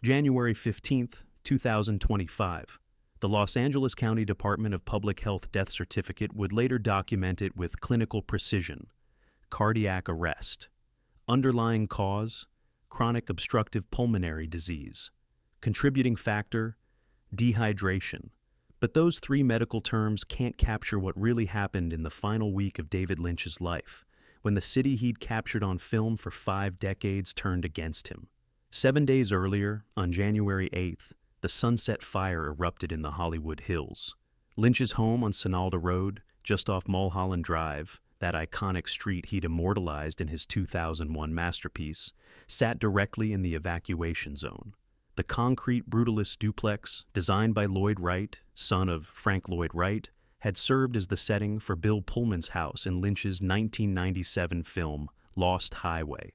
January 15th, 2025. The Los Angeles County Department of Public Health death certificate would later document it with clinical precision. Cardiac arrest. Underlying cause: chronic obstructive pulmonary disease. Contributing factor: dehydration. But those three medical terms can't capture what really happened in the final week of David Lynch's life, when the city he'd captured on film for 5 decades turned against him. 7 days earlier, on January 8th, the Sunset Fire erupted in the Hollywood Hills. Lynch's home on Sonalda Road, just off Mulholland Drive, that iconic street he'd immortalized in his 2001 masterpiece, sat directly in the evacuation zone. The concrete brutalist duplex, designed by Lloyd Wright, son of Frank Lloyd Wright, had served as the setting for Bill Pullman's house in Lynch's 1997 film Lost Highway,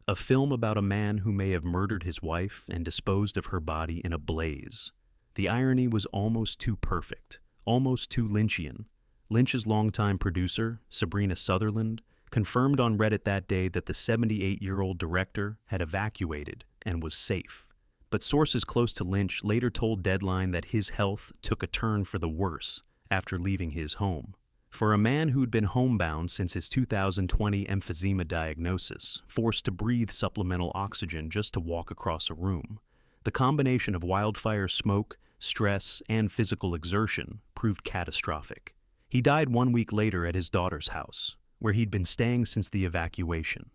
a film about a man who may have murdered his wife and disposed of her body in a blaze. The irony was almost too perfect, almost too Lynchian. Lynch's longtime producer, Sabrina Sutherland, confirmed on Reddit that day that the 78-year-old director had evacuated and was safe. But sources close to Lynch later told Deadline that his health took a turn for the worse after leaving his home. For a man who'd been homebound since his 2020 emphysema diagnosis, forced to breathe supplemental oxygen just to walk across a room, the combination of wildfire smoke, stress, and physical exertion proved catastrophic. He died 1 week later at his daughter's house, where he'd been staying since the evacuation,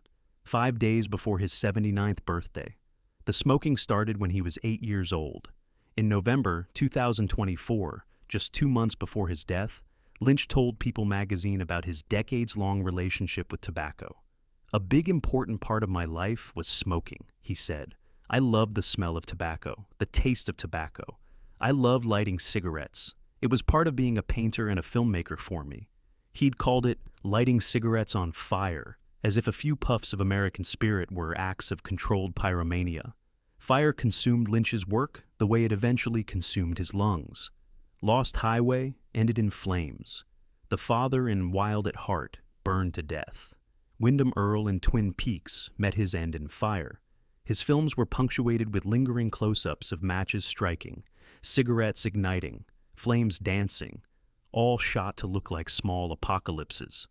5 days before his 79th birthday. The smoking started when he was 8 years old. In November 2024, just 2 months before his death, Lynch told People magazine about his decades-long relationship with tobacco. "A big important part of my life was smoking," he said. "I loved the smell of tobacco, the taste of tobacco. I loved lighting cigarettes. It was part of being a painter and a filmmaker for me." He'd called it lighting cigarettes on fire, as if a few puffs of American spirit were acts of controlled pyromania. Fire consumed Lynch's work the way it eventually consumed his lungs. Lost Highway ended in flames. The father in Wild at Heart burned to death. Wyndham Earle in Twin Peaks met his end in fire. His films were punctuated with lingering close-ups of matches striking, cigarettes igniting, flames dancing, all shot to look like small apocalypses.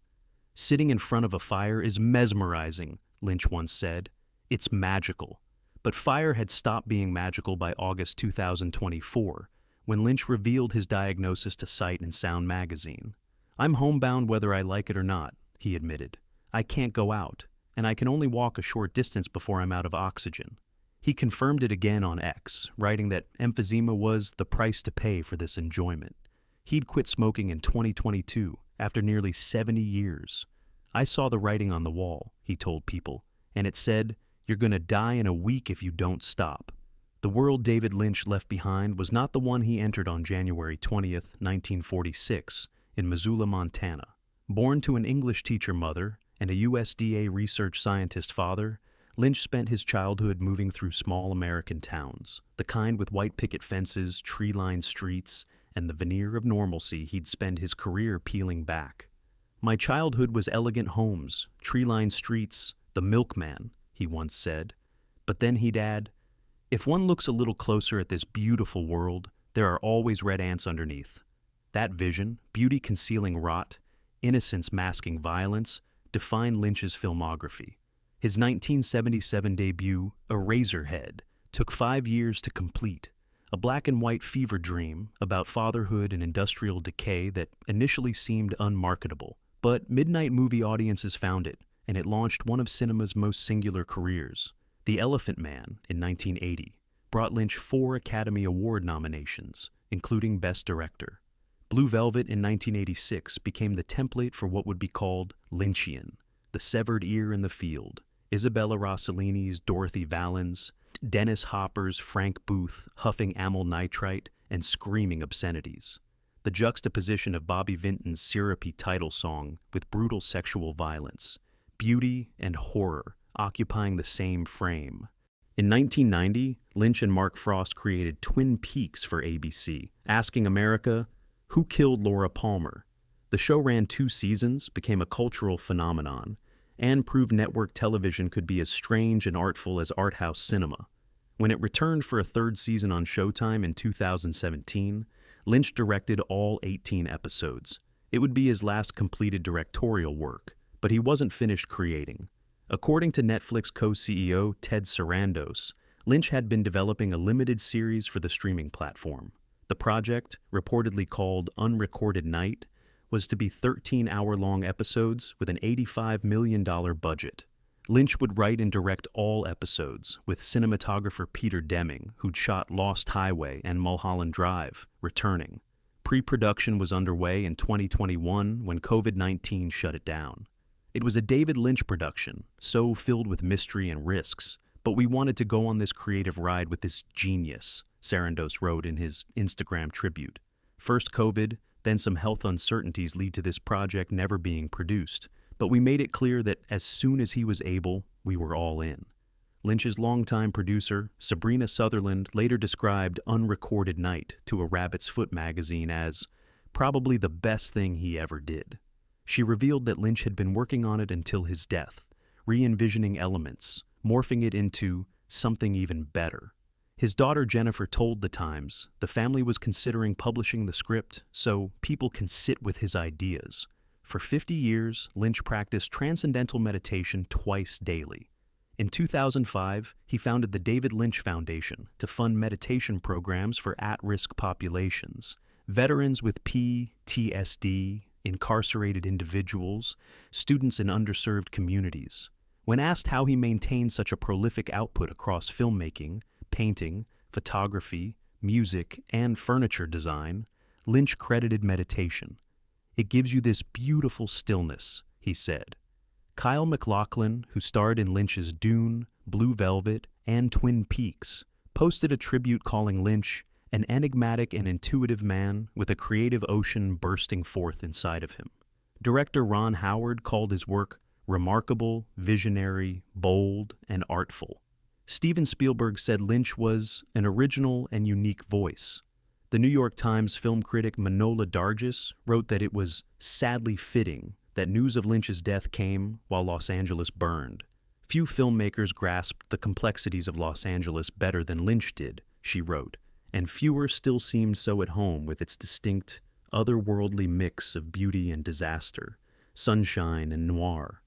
"Sitting in front of a fire is mesmerizing," Lynch once said. "It's magical." But fire had stopped being magical by August 2024, when Lynch revealed his diagnosis to Sight and Sound magazine. "I'm homebound whether I like it or not," he admitted. "I can't go out, and I can only walk a short distance before I'm out of oxygen." He confirmed it again on X, writing that emphysema was the price to pay for this enjoyment. He'd quit smoking in 2022, after nearly 70 years. "I saw the writing on the wall," he told People, "and it said, 'You're gonna die in a week if you don't stop.'" The world David Lynch left behind was not the one he entered on January 20th, 1946, in Missoula, Montana. Born to an English teacher mother and a USDA research scientist father, Lynch spent his childhood moving through small American towns, the kind with white picket fences, tree-lined streets, and the veneer of normalcy he'd spend his career peeling back. "My childhood was elegant homes, tree-lined streets, the milkman," he once said. But then he'd add, "If one looks a little closer at this beautiful world, there are always red ants underneath." That vision, beauty concealing rot, innocence masking violence, defined Lynch's filmography. His 1977 debut, Eraserhead, took 5 years to complete, a black-and-white fever dream about fatherhood and industrial decay that initially seemed unmarketable. But midnight movie audiences found it, and it launched one of cinema's most singular careers. The Elephant Man, in 1980, brought Lynch 4 Academy Award nominations, including Best Director. Blue Velvet in 1986 became the template for what would be called Lynchian, The Severed Ear in the Field, Isabella Rossellini's Dorothy Valens, Dennis Hopper's Frank Booth huffing amyl nitrite and screaming obscenities. The juxtaposition of Bobby Vinton's syrupy title song with brutal sexual violence, beauty and horror occupying the same frame. In 1990, Lynch and Mark Frost created Twin Peaks for ABC, asking America, "Who killed Laura Palmer?" The show ran 2 seasons, became a cultural phenomenon, and proved network television could be as strange and artful as art house cinema. When it returned for a third season on Showtime in 2017, Lynch directed all 18 episodes. It would be his last completed directorial work, but he wasn't finished creating. According to Netflix co-CEO Ted Sarandos, Lynch had been developing a limited series for the streaming platform. The project, reportedly called Unrecorded Night, was to be 13-hour-long episodes with an $85 million budget. Lynch would write and direct all episodes, with cinematographer Peter Deming, who'd shot Lost Highway and Mulholland Drive, returning. Pre-production was underway in 2021 when COVID-19 shut it down. It was a David Lynch production, so filled with mystery and risks, but we wanted to go on this creative ride with this genius, Sarandos wrote in his Instagram tribute. First COVID, then some health uncertainties lead to this project never being produced, but we made it clear that as soon as he was able, we were all in. Lynch's longtime producer, Sabrina Sutherland, later described Unrecorded Night to a Rabbit's Foot magazine as probably the best thing he ever did. She revealed that Lynch had been working on it until his death, re-envisioning elements, morphing it into something even better. His daughter Jennifer told The Times the family was considering publishing the script so people can sit with his ideas. For 50 years, Lynch practiced transcendental meditation twice daily. In 2005, he founded the David Lynch Foundation to fund meditation programs for at-risk populations, veterans with PTSD, incarcerated individuals, students in underserved communities. When asked how he maintained such a prolific output across filmmaking, painting, photography, music, and furniture design, Lynch credited meditation. "It gives you this beautiful stillness," he said. Kyle MacLachlan, who starred in Lynch's Dune, Blue Velvet, and Twin Peaks, posted a tribute calling Lynch an enigmatic and intuitive man with a creative ocean bursting forth inside of him. Director Ron Howard called his work remarkable, visionary, bold, and artful. Steven Spielberg said Lynch was an original and unique voice. The New York Times film critic Manohla Dargis wrote that it was sadly fitting that news of Lynch's death came while Los Angeles burned. Few filmmakers grasped the complexities of Los Angeles better than Lynch did, she wrote, and fewer still seemed so at home with its distinct, otherworldly mix of beauty and disaster, sunshine and noir.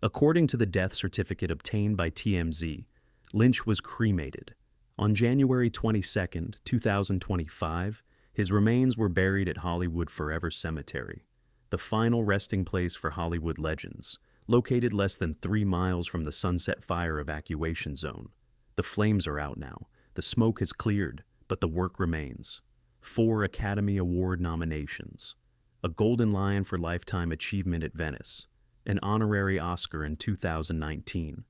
According to the death certificate obtained by TMZ, Lynch was cremated. On January 22, 2025, his remains were buried at Hollywood Forever Cemetery, the final resting place for Hollywood legends, located less than 3 miles from the Sunset Fire evacuation zone. The flames are out now, the smoke has cleared, but the work remains. 4 Academy Award nominations, a Golden Lion for Lifetime Achievement at Venice, an honorary Oscar in 2019,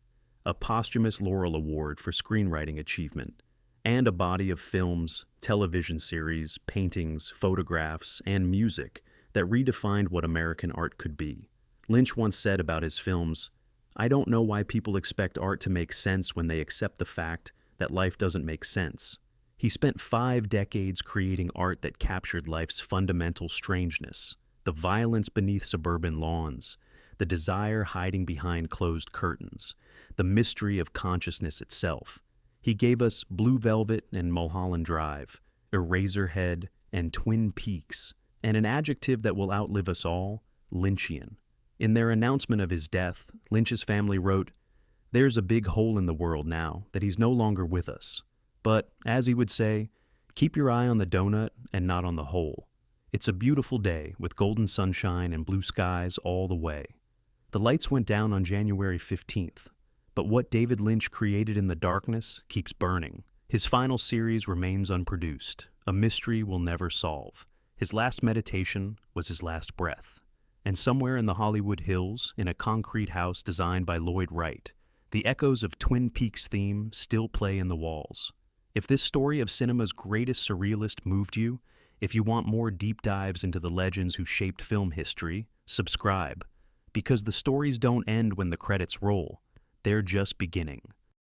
a posthumous Laurel Award for Screenwriting Achievement, and a body of films, television series, paintings, photographs, and music that redefined what American art could be. Lynch once said about his films, "I don't know why people expect art to make sense when they accept the fact that life doesn't make sense." He spent 5 decades creating art that captured life's fundamental strangeness, the violence beneath suburban lawns, the desire hiding behind closed curtains, the mystery of consciousness itself. He gave us Blue Velvet and Mulholland Drive, Eraserhead and Twin Peaks, and an adjective that will outlive us all, Lynchian. In their announcement of his death, Lynch's family wrote, "There's a big hole in the world now that he's no longer with us. But, as he would say, keep your eye on the donut and not on the hole. It's a beautiful day with golden sunshine and blue skies all the way." The lights went down on January 15th, but what David Lynch created in the darkness keeps burning. His final series remains unproduced, a mystery we'll never solve. His last meditation was his last breath. And somewhere in the Hollywood Hills, in a concrete house designed by Lloyd Wright, the echoes of Twin Peaks' theme still play in the walls. If this story of cinema's greatest surrealist moved you, if you want more deep dives into the legends who shaped film history, subscribe. Because the stories don't end when the credits roll. They're just beginning.